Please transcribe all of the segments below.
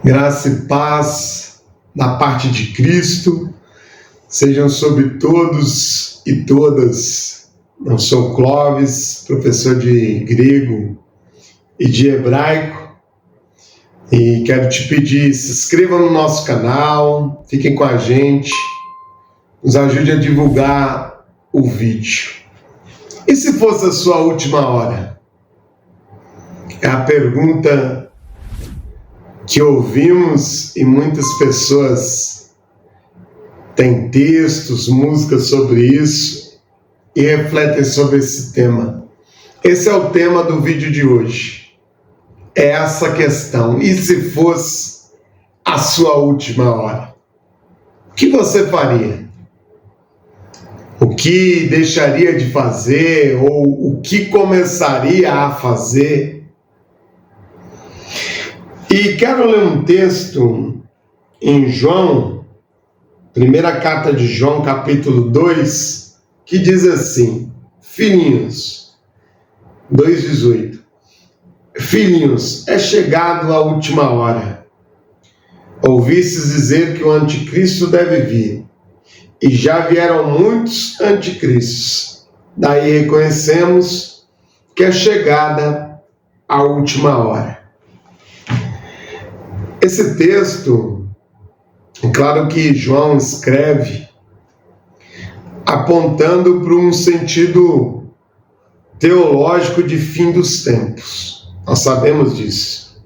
Graça e paz da parte de Cristo sejam sobre todos e todas. Eu sou Clóvis, professor de grego e de hebraico, e quero te pedir, se inscreva no nosso canal, fiquem com a gente, nos ajude a divulgar o vídeo. E se fosse a sua última hora? É a pergunta que ouvimos e muitas pessoas têm textos, músicas sobre isso e refletem sobre esse tema. Esse é o tema do vídeo de hoje. É essa questão. E se fosse a sua última hora? O que você faria? O que deixaria de fazer ou o que começaria a fazer? E quero ler um texto em João, primeira carta de João, capítulo 2, que diz assim: Filhinhos, 2,18: Filhinhos, é chegado a última hora. Ouvistes dizer que o anticristo deve vir, e já vieram muitos anticristos. Daí reconhecemos que é chegada a última hora. Esse texto, claro que João escreve apontando para um sentido teológico de fim dos tempos. Nós sabemos disso.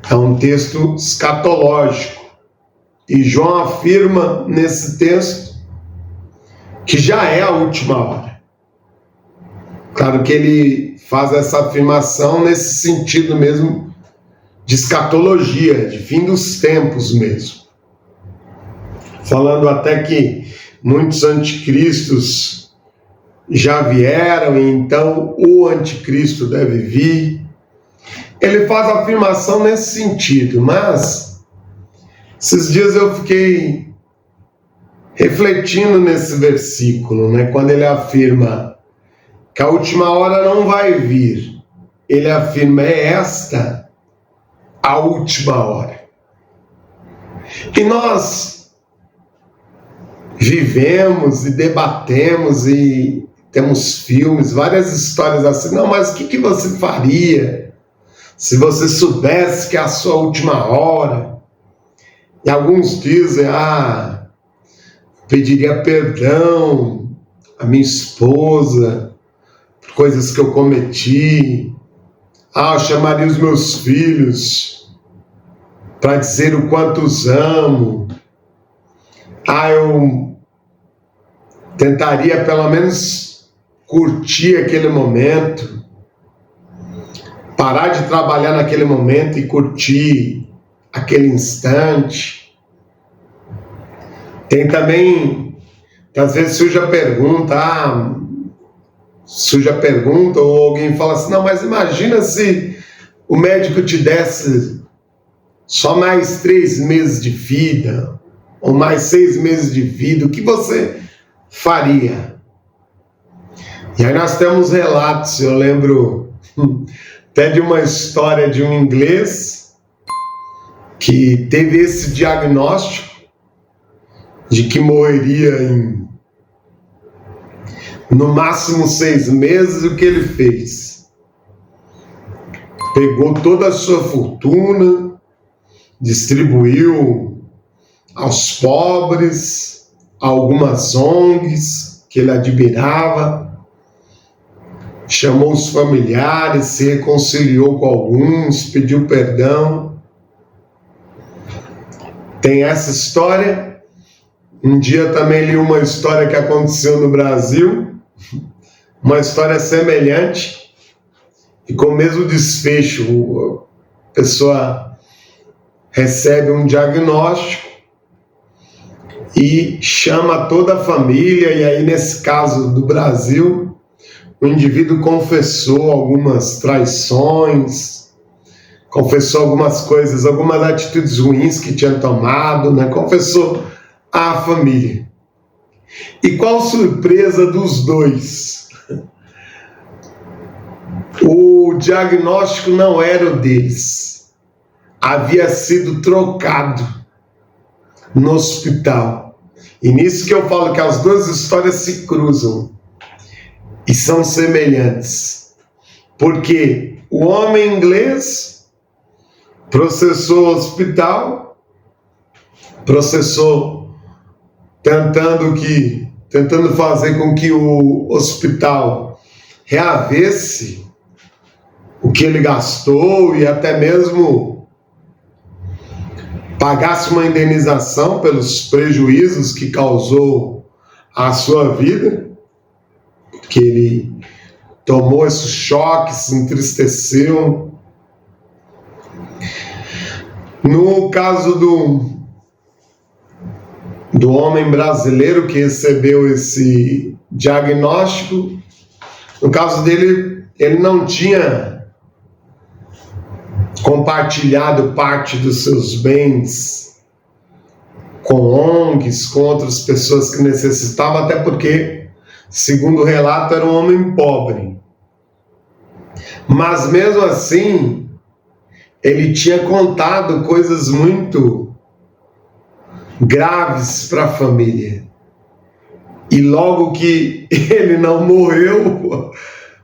É um texto escatológico. E João afirma nesse texto que já é a última hora. Claro que ele faz essa afirmação nesse sentido mesmo de escatologia, de fim dos tempos mesmo. Falando até que muitos anticristos já vieram e então o anticristo deve vir. Ele faz a afirmação nesse sentido, mas esses dias eu fiquei refletindo nesse versículo, quando ele afirma que a última hora não vai vir. Ele afirma, é esta a última hora. E nós vivemos e debatemos e temos filmes, várias histórias assim. Não, mas o que você faria se você soubesse que é a sua última hora? E alguns dizem, pediria perdão à minha esposa por coisas que eu cometi. Eu chamaria os meus filhos para dizer o quanto os amo. Eu tentaria pelo menos curtir aquele momento, parar de trabalhar naquele momento e curtir aquele instante. Tem também, às vezes surge a pergunta, ou alguém fala assim, não, mas imagina se o médico te desse só mais 3 meses de vida, ou mais 6 meses de vida, o que você faria? E aí nós temos relatos, eu lembro até de uma história de um inglês que teve esse diagnóstico de que morreria em no máximo 6 meses. O que ele fez? Pegou toda a sua fortuna, distribuiu aos pobres, a algumas ONGs que ele admirava, chamou os familiares, se reconciliou com alguns, pediu perdão. Tem essa história. Um dia também li uma história que aconteceu no Brasil, uma história semelhante, e com o mesmo desfecho. A pessoa recebe um diagnóstico e chama toda a família, e aí nesse caso do Brasil, o indivíduo confessou algumas traições, confessou algumas coisas, algumas atitudes ruins que tinha tomado, confessou à família. E qual surpresa dos dois? O diagnóstico não era o deles. havia sido trocado no hospital. E nisso que eu falo que as duas histórias se cruzam e são semelhantes. Porque o homem inglês processou o hospital, processou tentando fazer com que o hospital reavesse o que ele gastou e até mesmo pagasse uma indenização pelos prejuízos que causou à sua vida, porque ele tomou esses choques, se entristeceu. No caso do homem brasileiro que recebeu esse diagnóstico, no caso dele, ele não tinha compartilhado parte dos seus bens com ONGs, com outras pessoas que necessitavam, até porque, segundo o relato, era um homem pobre. Mas mesmo assim, ele tinha contado coisas muito graves para a família. E logo que ele não morreu,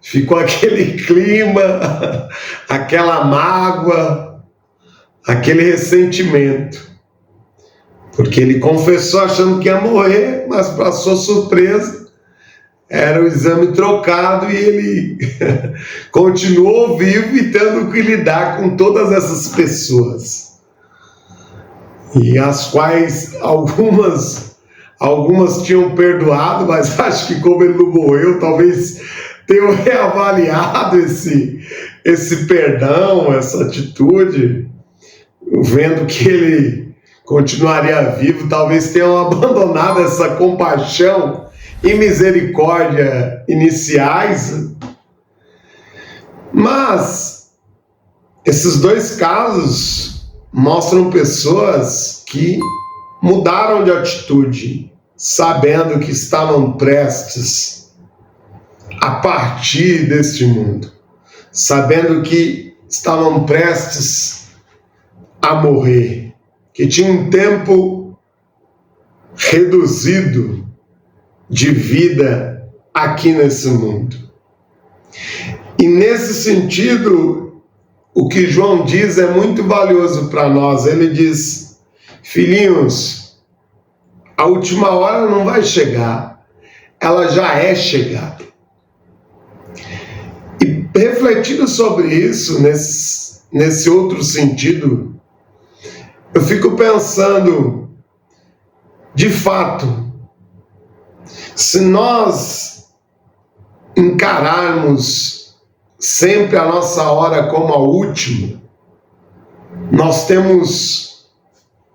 ficou aquele clima, aquela mágoa, aquele ressentimento. Porque ele confessou achando que ia morrer, mas para sua surpresa, era o exame trocado e ele continuou vivo e tendo que lidar com todas essas pessoas. E as quais algumas tinham perdoado, mas acho que como ele não morreu, talvez tenham reavaliado esse perdão, essa atitude, vendo que ele continuaria vivo, talvez tenham abandonado essa compaixão e misericórdia iniciais. Mas esses dois casos mostram pessoas que mudaram de atitude, sabendo que estavam prestes a partir deste mundo, sabendo que estavam prestes a morrer, que tinha um tempo reduzido de vida aqui nesse mundo. E nesse sentido, o que João diz é muito valioso para nós. Ele diz: filhinhos, a última hora não vai chegar, ela já é chegada. E refletindo sobre isso, nesse outro sentido, eu fico pensando, de fato, se nós encararmos sempre a nossa hora como a última, nós temos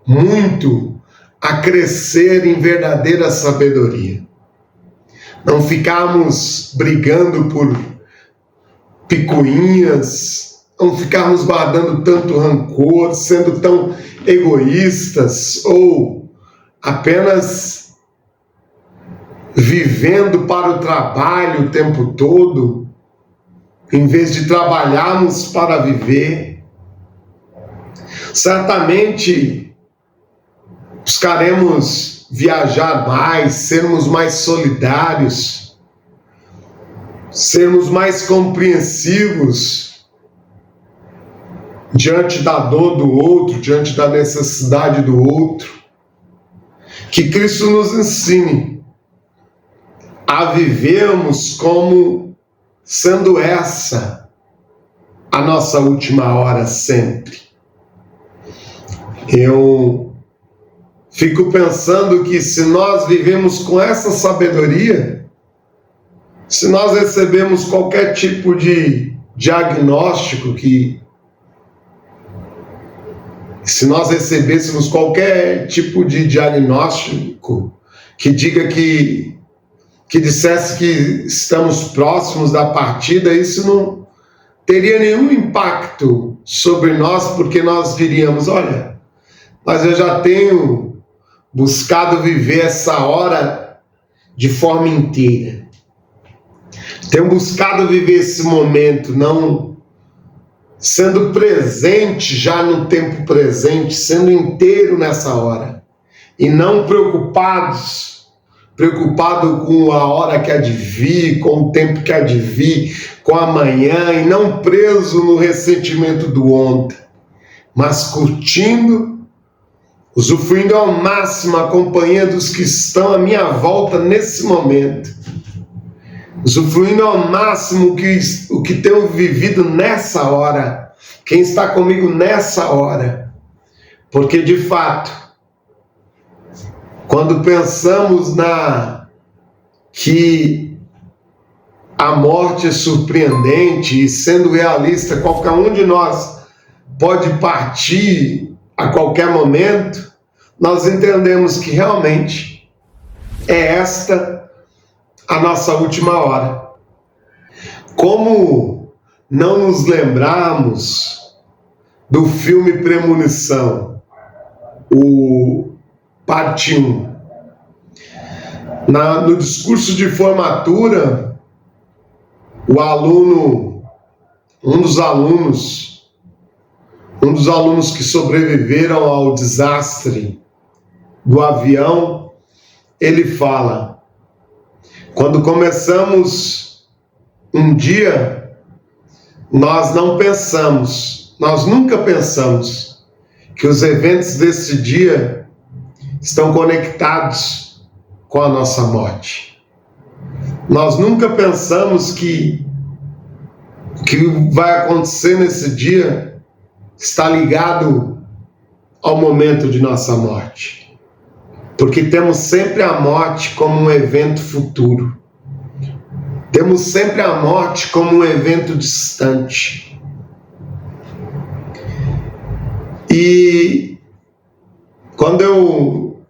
muito a crescer em verdadeira sabedoria. Não ficarmos brigando por picuinhas, não ficarmos guardando tanto rancor, sendo tão egoístas ou apenas vivendo para o trabalho o tempo todo, em vez de trabalharmos para viver. Certamente buscaremos viajar mais, sermos mais solidários, sermos mais compreensivos diante da dor do outro, diante da necessidade do outro. Que Cristo nos ensine a vivermos como sendo essa a nossa última hora sempre. Eu fico pensando que se nós vivemos com essa sabedoria, se nós recebemos qualquer tipo de diagnóstico se nós recebêssemos qualquer tipo de diagnóstico que diga que dissesse que estamos próximos da partida, isso não teria nenhum impacto sobre nós, porque nós diríamos: olha, mas eu já tenho buscado viver essa hora de forma inteira. Tenho buscado viver esse momento, não sendo presente já no tempo presente, sendo inteiro nessa hora, e não preocupado com a hora que há de vir, com o tempo que há de vir, com amanhã, e não preso no ressentimento do ontem, mas curtindo, usufruindo ao máximo a companhia dos que estão à minha volta nesse momento, usufruindo ao máximo o que tenho vivido nessa hora, quem está comigo nessa hora, porque de fato, quando pensamos que a morte é surpreendente e, sendo realista, qualquer um de nós pode partir a qualquer momento, nós entendemos que realmente é esta a nossa última hora. Como não nos lembrarmos do filme Premonição, o parte 1. No discurso de formatura, um dos alunos que sobreviveram ao desastre do avião, ele fala: quando começamos um dia, nós nunca pensamos que os eventos desse dia estão conectados com a nossa morte. Nós nunca pensamos que o que vai acontecer nesse dia está ligado ao momento de nossa morte. Porque temos sempre a morte como um evento futuro. Temos sempre a morte como um evento distante. E quando eu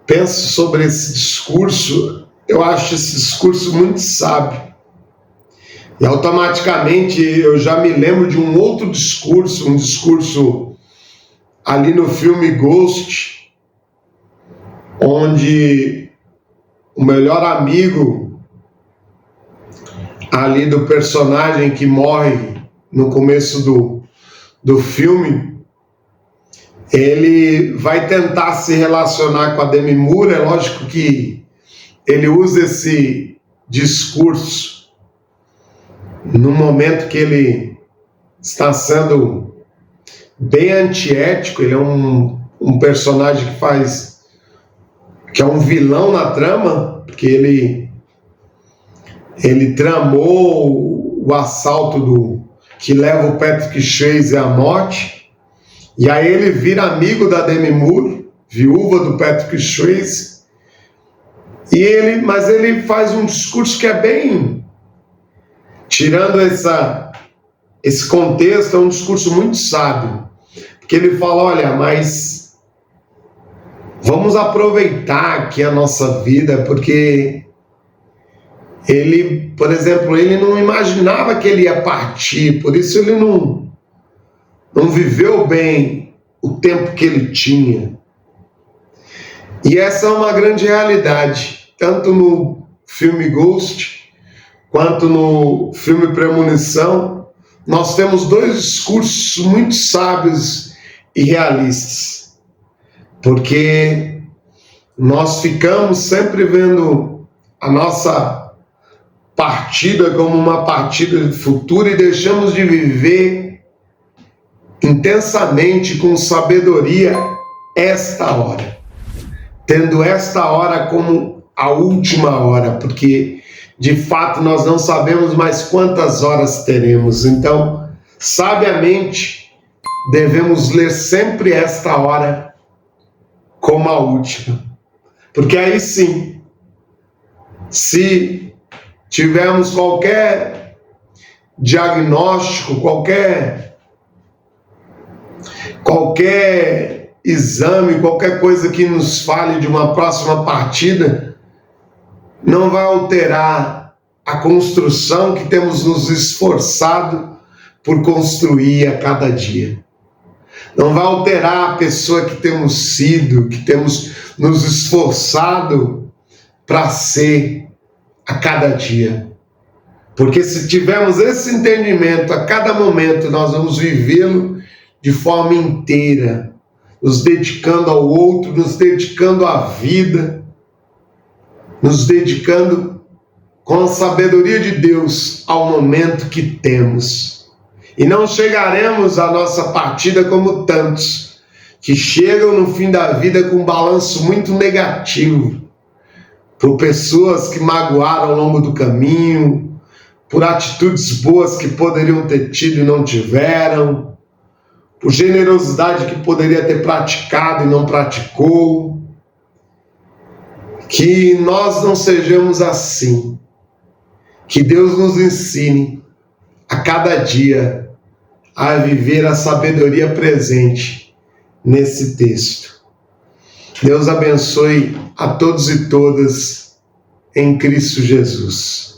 penso sobre esse discurso, eu acho esse discurso muito sábio. E automaticamente eu já me lembro de um outro discurso, um discurso ali no filme Ghost, onde o melhor amigo ali do personagem que morre no começo do filme, ele vai tentar se relacionar com a Demi Moore. É lógico que ele usa esse discurso no momento que ele está sendo bem antiético. Ele é um personagem que é um vilão na trama, porque ele tramou o assalto que leva o Patrick Swayze à morte. E aí ele vira amigo da Demi Moore, viúva do Patrick Swayze, mas ele faz um discurso que é bem, tirando esse contexto, é um discurso muito sábio, porque ele fala: olha, mas vamos aproveitar aqui a nossa vida, porque ele, por exemplo, ele não imaginava que ele ia partir, por isso ele não viveu bem o tempo que ele tinha. E essa é uma grande realidade, tanto no filme Ghost, quanto no filme Premonição. Nós temos dois discursos muito sábios e realistas, porque nós ficamos sempre vendo a nossa partida como uma partida futura e deixamos de viver intensamente, com sabedoria, esta hora, tendo esta hora como a última hora, porque de fato nós não sabemos mais quantas horas teremos. Então, sabiamente, devemos ler sempre esta hora como a última, porque aí sim, se tivermos qualquer diagnóstico, qualquer exame, qualquer coisa que nos fale de uma próxima partida, não vai alterar a construção que temos nos esforçado por construir a cada dia. Não vai alterar a pessoa que temos sido, que temos nos esforçado para ser a cada dia. Porque se tivermos esse entendimento a cada momento, nós vamos vivê-lo de forma inteira, nos dedicando ao outro, nos dedicando à vida, nos dedicando com a sabedoria de Deus ao momento que temos. E não chegaremos à nossa partida como tantos que chegam no fim da vida com um balanço muito negativo, por pessoas que magoaram ao longo do caminho, por atitudes boas que poderiam ter tido e não tiveram, por generosidade que poderia ter praticado e não praticou. Que nós não sejamos assim. Que Deus nos ensine a cada dia a viver a sabedoria presente nesse texto. Deus abençoe a todos e todas em Cristo Jesus.